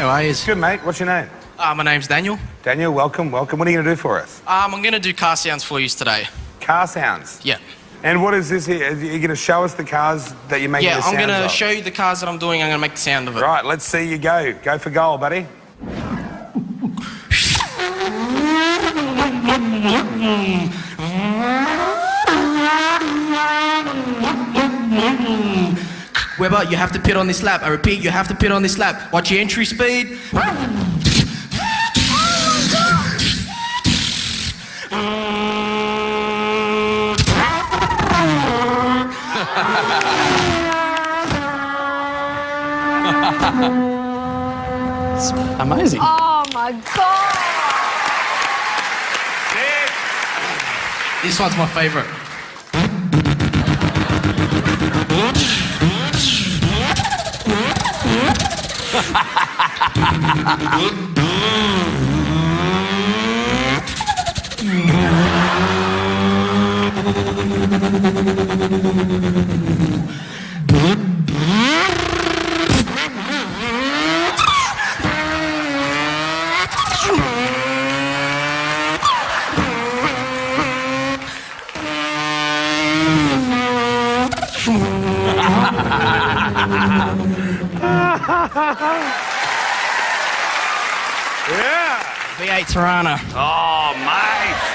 How are you? Good, mate. What's your name? My name's Daniel. Daniel, welcome, welcome. What are you going to do for us? I'm going to do car sounds for you today. Car sounds? Yeah. And what is this here? Are you going to show us the cars that you're making the sounds of? Yeah, I'm going to show you the cars that I'm doing. I'm going to make the sound of it. Right, let's see you go. Go for goal, buddy. Weber, you have to pit on this lap. I repeat, you have to pit on this lap. Watch your entry speed. It's amazing. Oh my God. This one's my favourite. Yeah. V8 Tirana. Oh, mate.